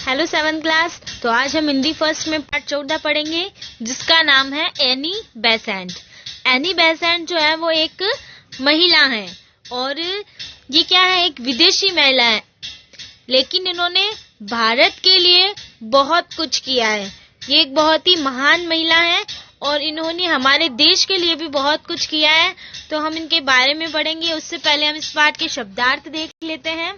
Hello 7th class. तो आज हम हिंदी फर्स्ट में पार्ट 14 पढ़ेंगे, जिसका नाम है एनी बेसेंट। एनी बेसेंट जो है वो एक महिला है और ये क्या है, एक विदेशी महिला है, लेकिन इन्होंने भारत के लिए बहुत कुछ किया है। ये एक बहुत ही महान महिला है और इन्होंने हमारे देश के लिए भी बहुत कुछ किया है। तो हम इनके बारे में पढ़ेंगे। उससे पहले हम इस पाठ के शब्दार्थ देख लेते हैं।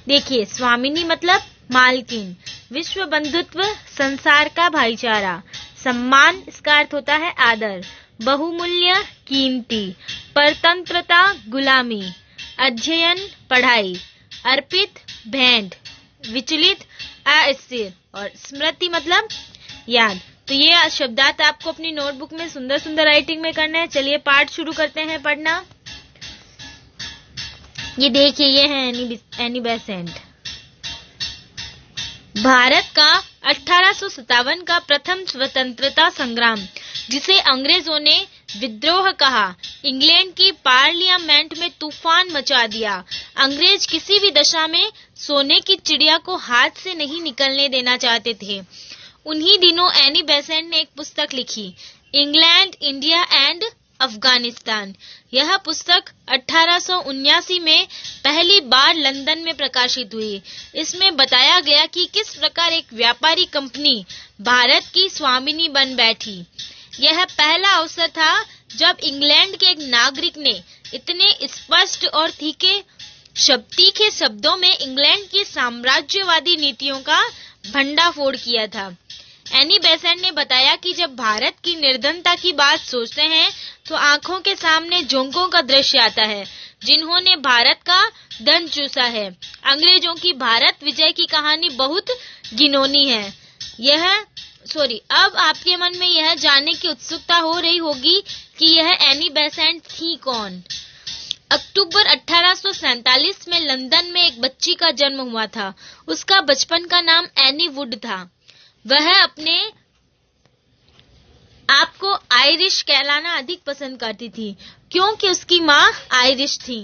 देखिए, स्वामिनी मतलब मालकिन, विश्व बंधुत्व संसार का भाईचारा, सम्मान इसका अर्थ होता है आदर, बहुमूल्य कीमती, परतंत्रता गुलामी, अध्ययन पढ़ाई, अर्पित भेंट, विचलित अस्थिर और स्मृति मतलब याद। तो ये शब्दार्थ आपको अपनी नोटबुक में सुंदर सुंदर राइटिंग में करना है। चलिए पाठ शुरू करते हैं पढ़ना। ये देखिए, ये है एनी बेसेंट। भारत का 1857 का प्रथम स्वतंत्रता संग्राम, जिसे अंग्रेजों ने विद्रोह कहा, इंग्लैंड की पार्लियामेंट में तूफान मचा दिया। अंग्रेज किसी भी दशा में सोने की चिड़िया को हाथ से नहीं निकलने देना चाहते थे। उन्हीं दिनों एनी बेसेंट ने एक पुस्तक लिखी, इंग्लैंड, इंडिया एंड अफगानिस्तान। यह पुस्तक 1879 में पहली बार लंदन में प्रकाशित हुई। इसमें बताया गया कि किस प्रकार एक व्यापारी कंपनी भारत की स्वामिनी बन बैठी। यह पहला अवसर था जब इंग्लैंड के एक नागरिक ने इतने स्पष्ट और तीखे शब्दों में इंग्लैंड की साम्राज्यवादी नीतियों का भंडाफोड़ किया था। एनी बेसेंट ने बताया कि जब भारत की निर्धनता की बात सोचते हैं तो आंखों के सामने जोंकों का दृश्य आता है, जिन्होंने भारत का धन चूसा है। अंग्रेजों की भारत विजय की कहानी बहुत घिनौनी है। अब आपके मन में यह जानने की उत्सुकता हो रही होगी कि यह एनी बेसेंट थी कौन। अक्टूबर 1847 में लंदन में एक बच्ची का जन्म हुआ था। उसका बचपन का नाम एनी वुड था। वह अपने आपको आयरिश कहलाना अधिक पसंद करती थी, क्योंकि उसकी माँ आयरिश थी।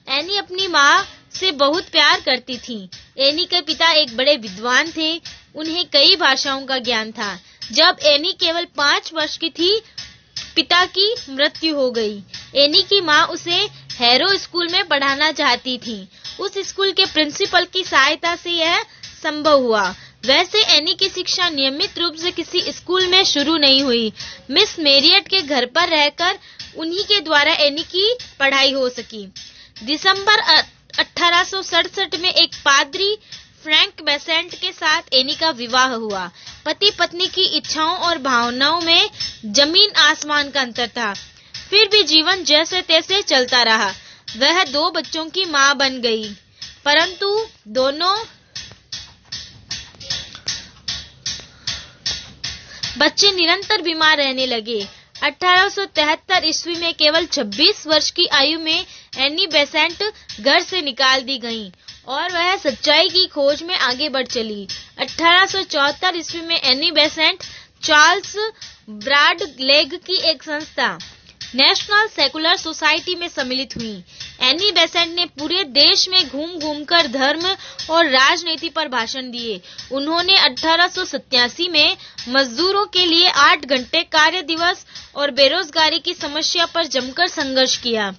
एनी अपनी माँ से बहुत प्यार करती थी। एनी के पिता एक बड़े विद्वान थे। उन्हें कई भाषाओं का ज्ञान था। जब एनी केवल 5 वर्ष की थी, पिता की मृत्यु हो गई। एनी की माँ उसे हैरो स्कूल में पढ़ाना चाहती थी। उस स्कूल के प्रिंसिपल की सहायता से यह संभव हुआ। वैसे एनी की शिक्षा नियमित रूप से किसी स्कूल में शुरू नहीं हुई। मिस मेरियट के घर पर रहकर उन्हीं के द्वारा एनी की पढ़ाई हो सकी। दिसंबर 1867 में एक पादरी फ्रैंक बेसेंट के साथ एनी का विवाह हुआ। पति पत्नी की इच्छाओं और भावनाओं में जमीन आसमान का अंतर था। फिर भी जीवन जैसे तैसे चलता रहा। वह 2 बच्चों की मां बन गई, परंतु दोनों बच्चे निरंतर बीमार रहने लगे। 1873 ईस्वी में केवल 26 वर्ष की आयु में एनी बेसेंट घर से निकाल दी गईं और वह सच्चाई की खोज में आगे बढ़ चली। 1874 ईस्वी में एनी बेसेंट चार्ल्स ब्रैडलेग की एक संस्था नेशनल सेकुलर सोसाइटी में सम्मिलित हुई। एनी बेसेंट ने पूरे देश में घूम कर धर्म और राजनीति पर भाषण दिए। उन्होंने 1887 में मजदूरों के लिए 8 घंटे कार्य दिवस और बेरोजगारी की समस्या पर जमकर संघर्ष किया।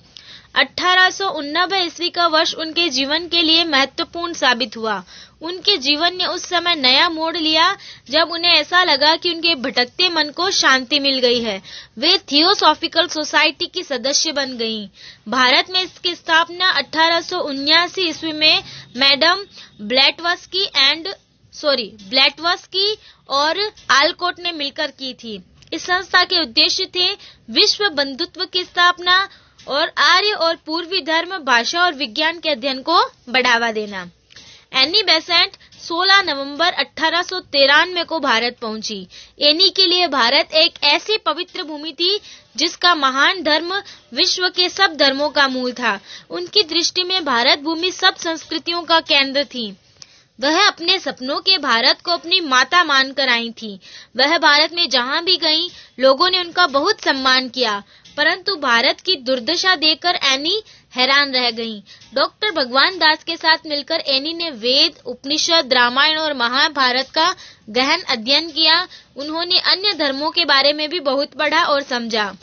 1889 ईस्वी का वर्ष उनके जीवन के लिए महत्वपूर्ण साबित हुआ। उनके जीवन ने उस समय नया मोड़ लिया जब उन्हें ऐसा लगा कि उनके भटकते मन को शांति मिल गई है। वे थियोसॉफिकल सोसाइटी की सदस्य बन गईं। भारत में इसकी स्थापना 1879 ईस्वी में मैडम ब्लैटवस्की और आलकोट ने मिलकर की थी। इस संस्था के उद्देश्य थे विश्व बंधुत्व की स्थापना और आर्य और पूर्वी धर्म, भाषा और विज्ञान के अध्ययन को बढ़ावा देना। एनी बेसेंट 16 नवंबर 1893 को भारत पहुंची। एनी के लिए भारत एक ऐसी पवित्र भूमि थी जिसका महान धर्म विश्व के सब धर्मों का मूल था। उनकी दृष्टि में भारत भूमि सब संस्कृतियों का केंद्र थी। वह अपने सपनों के भारत को अपनी माता मानकर आई थी। वह भारत में जहां भी गईं, लोगों ने उनका बहुत सम्मान किया, परंतु भारत की दुर्दशा देखकर एनी हैरान रह गईं। डॉक्टर भगवान दास के साथ मिलकर एनी ने वेद, उपनिषद, रामायण और महाभारत का गहन अध्ययन किया। उन्होंने अन्य धर्मों के बारे में भी बहुत पढ़ा और समझा।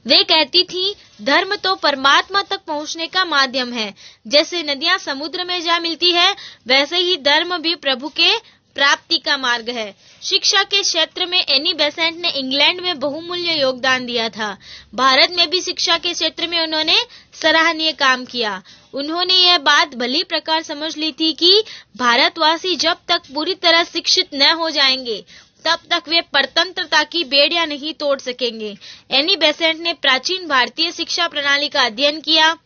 वे कहती थी, धर्म तो परमात्मा तक पहुंचने का माध्यम है। जैसे नदियां समुद्र में जा मिलती है, वैसे ही धर्म भी प्रभु के प्राप्ति का मार्ग है। शिक्षा के क्षेत्र में एनी बेसेंट ने इंग्लैंड में बहुमूल्य योगदान दिया था। भारत में भी शिक्षा के क्षेत्र में उन्होंने सराहनीय काम किया। उन्होंने यह बात भली प्रकार समझ ली थी कि भारतवासी जब तक पूरी तरह शिक्षित न हो जाएंगे, तब तक वे परतंत्रता की बेड़ियां नहीं तोड़ सकेंगे। एनी बेसेंट ने प्राचीन भारतीय शिक्षा प्रणाली का अध्ययन किया।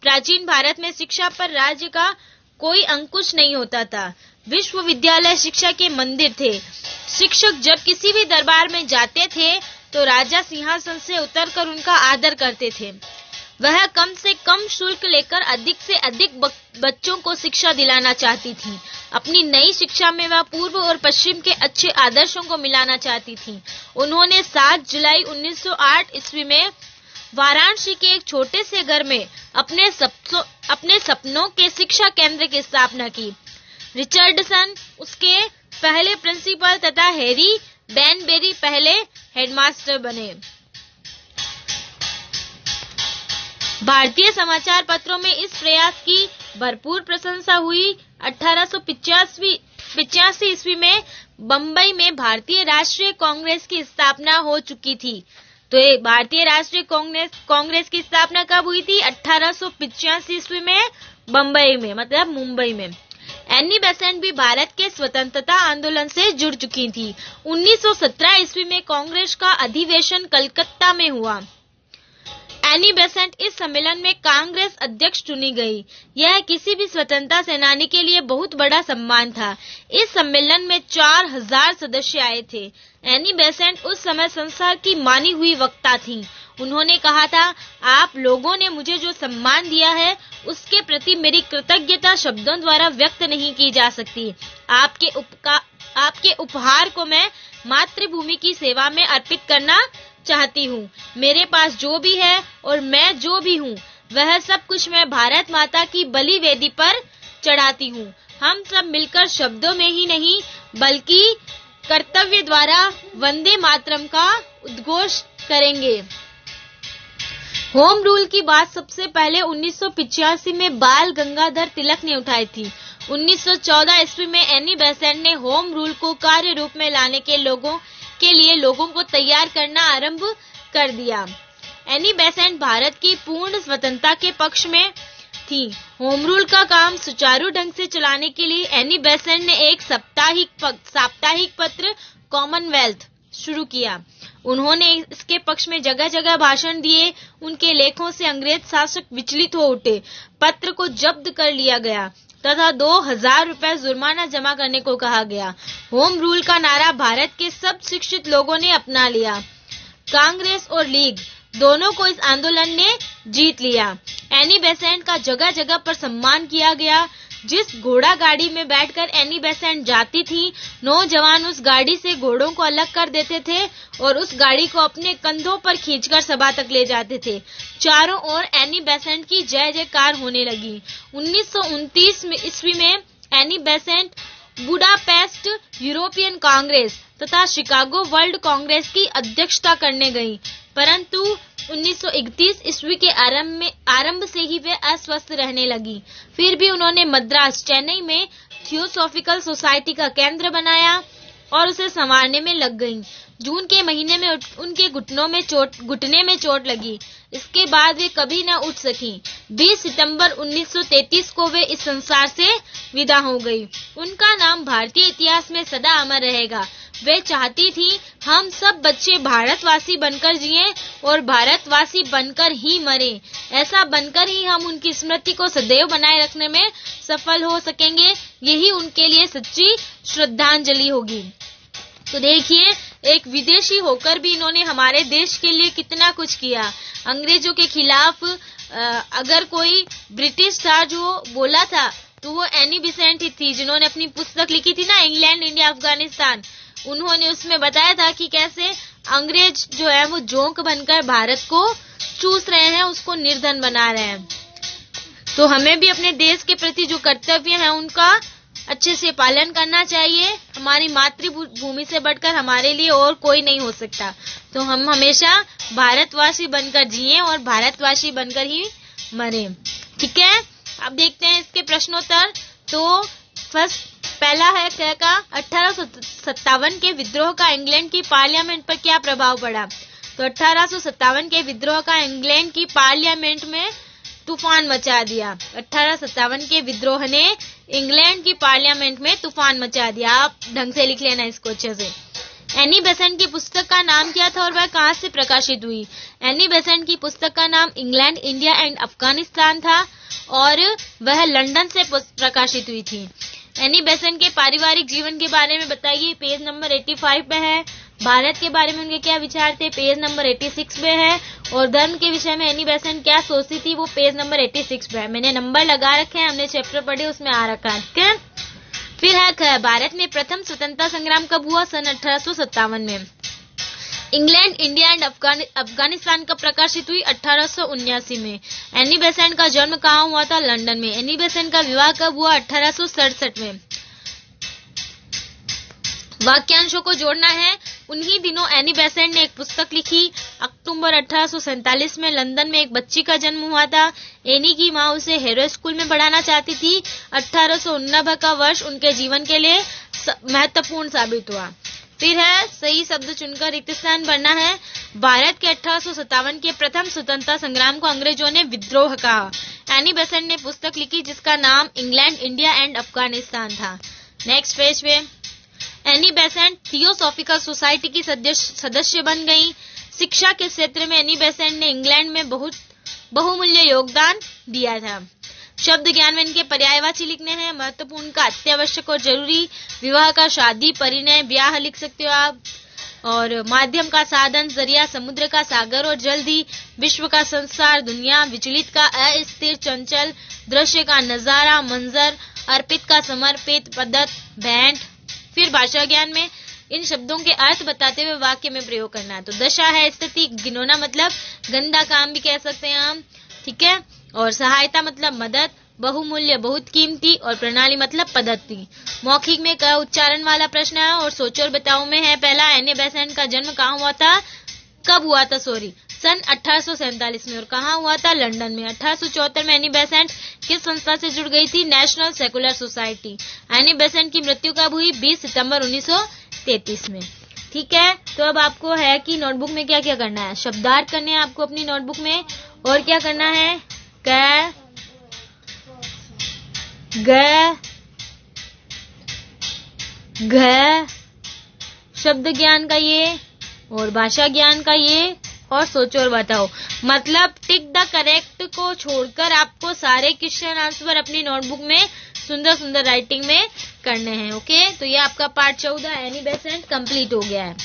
प्राचीन भारत में शिक्षा पर राज्य का कोई अंकुश नहीं होता था। विश्वविद्यालय शिक्षा के मंदिर थे। शिक्षक जब किसी भी दरबार में जाते थे तो राजा सिंहासन से उतरकर उनका आदर करते थे। वह कम से कम शुल्क लेकर अधिक से अधिक बच्चों को शिक्षा दिलाना चाहती थी। अपनी नई शिक्षा में वह पूर्व और पश्चिम के अच्छे आदर्शों को मिलाना चाहती थी। उन्होंने 7 जुलाई 1908 ईस्वी में वाराणसी के एक छोटे से घर में अपने सपनों के शिक्षा केंद्र की स्थापना की। रिचर्डसन उसके पहले प्रिंसिपल तथा हैरी बैनबेरी पहले हेडमास्टर बने। भारतीय समाचार पत्रों में इस प्रयास की भरपूर प्रशंसा हुई। 1885 ईस्वी में बंबई में भारतीय राष्ट्रीय कांग्रेस की स्थापना हो चुकी थी। तो ये भारतीय राष्ट्रीय कांग्रेस की स्थापना कब हुई थी? 1885 ईस्वी में बंबई में, मतलब मुंबई में। एनी बेसेंट भी भारत के स्वतंत्रता आंदोलन से जुड़ चुकी थी। 1917 ईस्वी में कांग्रेस का अधिवेशन कलकत्ता में हुआ। एनी बेसेंट इस सम्मेलन में कांग्रेस अध्यक्ष चुनी गई। यह किसी भी स्वतंत्रता सेनानी के लिए बहुत बड़ा सम्मान था। इस सम्मेलन में 4000 सदस्य आए थे। एनी बेसेंट उस समय संसार की मानी हुई वक्ता थीं। उन्होंने कहा था, आप लोगों ने मुझे जो सम्मान दिया है उसके प्रति मेरी कृतज्ञता शब्दों द्वारा व्यक्त नहीं की जा सकती। आपके उपहार को मैं मातृभूमि की सेवा में अर्पित करना चाहती हूँ। मेरे पास जो भी है और मैं जो भी हूँ, वह सब कुछ मैं भारत माता की बलि वेदी पर चढ़ाती हूँ। हम सब मिलकर शब्दों में ही नहीं बल्कि कर्तव्य द्वारा वंदे मातरम का उद्घोष करेंगे। होम रूल की बात सबसे पहले 1985 में बाल गंगाधर तिलक ने उठाई थी। 1914 ईस्वी में एनी बेसेंट ने होम रूल को कार्य रूप में लाने के लिए लोगों को तैयार करना आरंभ कर दिया। एनी बेसेंट भारत की पूर्ण स्वतंत्रता के पक्ष में थी। होम रूल का काम सुचारू ढंग से चलाने के लिए एनी बेसेंट ने एक साप्ताहिक पत्र कॉमनवेल्थ शुरू किया। उन्होंने इसके पक्ष में जगह जगह भाषण दिए। उनके लेखों से अंग्रेज शासक विचलित हो उठे। पत्र को जब्त कर लिया गया तथा 2000 रुपए जुर्माना जमा करने को कहा गया। होम रूल का नारा भारत के सब शिक्षित लोगों ने अपना लिया। कांग्रेस और लीग दोनों को इस आंदोलन ने जीत लिया। एनी बेसेंट का जगह जगह पर सम्मान किया गया। जिस घोड़ा गाड़ी में बैठकर एनी बेसेंट जाती थी, नौजवान उस गाड़ी से घोड़ों को अलग कर देते थे और उस गाड़ी को अपने कंधों पर खींचकर सभा तक ले जाते थे। चारों ओर एनी बेसेंट की जय जयकार होने लगी। 1929 ईस्वी में Annie Besant Budapest European Congress तथा शिकागो वर्ल्ड कांग्रेस की अध्यक्षता करने गई, परंतु 1931 ईस्वी के आरंभ से ही वे अस्वस्थ रहने लगी। फिर भी उन्होंने मद्रास, चेन्नई में थियोसॉफिकल सोसाइटी का केंद्र बनाया और उसे संवारने में लग गईं। जून के महीने में उनके घुटने में चोट लगी। इसके बाद वे कभी न उठ सकी। 20 सितंबर 1933 को वे इस संसार से विदा हो गई। उनका नाम भारतीय इतिहास में सदा अमर रहेगा। वे चाहती थी हम सब बच्चे भारतवासी बनकर जिएं और भारतवासी बनकर ही मरें। ऐसा बनकर ही हम उनकी स्मृति को सदैव बनाए रखने में सफल हो सकेंगे। यही उनके लिए सच्ची श्रद्धांजलि होगी। तो देखिए, एक विदेशी होकर भी इन्होंने हमारे देश के लिए कितना कुछ किया। अंग्रेजों के खिलाफ अगर कोई ब्रिटिश था जो बोला था तो वो एनी बेसेंट ही थी, जिन्होंने अपनी पुस्तक लिखी थी ना, इंग्लैंड, इंडिया, अफगानिस्तान। उन्होंने उसमें बताया था कि कैसे अंग्रेज जो है वो जोंक बनकर भारत को चूस रहे हैं, उसको निर्धन बना रहे हैं। तो हमें भी अपने देश के प्रति जो कर्तव्य है उनका अच्छे से पालन करना चाहिए। हमारी मातृभूमि से बढ़कर हमारे लिए और कोई नहीं हो सकता। तो हम हमेशा भारतवासी बनकर जिएं और भारतवासी बनकर ही मरें। ठीक है, अब देखते हैं इसके प्रश्नोत्तर। तो पहला है क का 1857 के विद्रोह का इंग्लैंड की पार्लियामेंट पर क्या प्रभाव पड़ा। तो 1857 के विद्रोह का इंग्लैंड की पार्लियामेंट में तूफान मचा दिया। 1857 के विद्रोह ने इंग्लैंड की पार्लियामेंट में तूफान मचा दिया। आप ढंग से लिख लेना इसको अच्छे से। एनी बेसेंट की पुस्तक का नाम क्या था और वह कहां से प्रकाशित हुई। एनी बेसेंट की पुस्तक का नाम इंग्लैंड, इंडिया एंड अफगानिस्तान था और वह लंदन से प्रकाशित हुई थी। एनी बेसेंट के पारिवारिक जीवन के बारे में बताइए, पेज नंबर 85 पे है। भारत के बारे में उनके क्या विचार थे, पेज नंबर 86 पे है। और धर्म के विषय में एनी बेसेंट क्या सोचती थी, वो पेज नंबर 86 पे है। मैंने नंबर लगा रखे हैं, हमने चैप्टर पढ़े उसमें आ रखा है। ठीक है, फिर है भारत में प्रथम स्वतंत्रता संग्राम कब हुआ। सन 1857 में। इंग्लैंड, इंडिया एंड अफगानिस्तान कब प्रकाशित हुई। 1879 में। एनी बेसेंट का जन्म कहाँ हुआ था, लंदन में। एनी बेसेंट का विवाह कब हुआ, 1867 में। वाक्यांशों को जोड़ना है। उन्हीं दिनों एनी बेसेंट ने एक पुस्तक लिखी। अक्टूबर 1847 में लंदन में एक बच्ची का जन्म हुआ था। एनी की माँ उसे हेरो स्कूल में पढ़ाना चाहती थी। 1889 का वर्ष उनके जीवन के लिए महत्वपूर्ण साबित हुआ। फिर है सही शब्द चुनकर रिक्त स्थान भरना है। भारत के 1857 के प्रथम स्वतंत्रता संग्राम को अंग्रेजों ने विद्रोह कहा। एनी बेसेंट ने पुस्तक लिखी जिसका नाम इंग्लैंड, इंडिया एंड अफगानिस्तान था। नेक्स्ट पेज पे एनी बेसेंट थियोसॉफिकल सोसाइटी की सदस्य बन गई। शिक्षा के क्षेत्र में एनी बेसेंट ने इंग्लैंड में बहुमूल्य योगदान दिया था। शब्द ज्ञान में इनके पर्यायवाची लिखने हैं। महत्वपूर्ण का अत्यावश्यक और जरूरी, विवाह का शादी, परिणय, ब्याह लिख सकते हो आप। और माध्यम का साधन, जरिया, समुद्र का सागर और जल्दी, विश्व का संसार, दुनिया, विचलित का अस्थिर, चंचल, दृश्य का नजारा, मंजर, अर्पित का समर्पित, पद्धत, भेंट। फिर भाषा ज्ञान में इन शब्दों के अर्थ बताते हुए वाक्य में प्रयोग करना है। तो दशा है स्थिति, गिनौना मतलब गंदा काम भी कह सकते हैं हम। ठीक है, और सहायता मतलब मदद, बहुमूल्य बहुत कीमती, और प्रणाली मतलब पद्धति। मौखिक में क उच्चारण वाला प्रश्न है और सोचो और बताओ में है। पहला, एनी बेसेंट का जन्म कहाँ हुआ था, कब हुआ था, सन 1847 में। और कहाँ हुआ था, लंदन में। 1874 में एनी बेसेंट किस संस्था से जुड़ गई थी, national secular society. Annie Besant की मृत्यु कब हुई, 20 सितंबर 1933 में। ठीक है, तो अब आपको है कि नोटबुक में क्या क्या करना है, शब्दार्थ करने हैं आपको अपनी नोटबुक में। और क्या करना है, क ग घ, शब्द ज्ञान का ये और भाषा ज्ञान का ये, और सोचो और बताओ। मतलब टिक द करेक्ट को छोड़कर आपको सारे क्वेश्चन आंसर अपनी नोटबुक में सुंदर सुंदर राइटिंग में करने हैं। ओके, तो ये आपका पार्ट 14 एनी बेसेंट कंप्लीट हो गया है।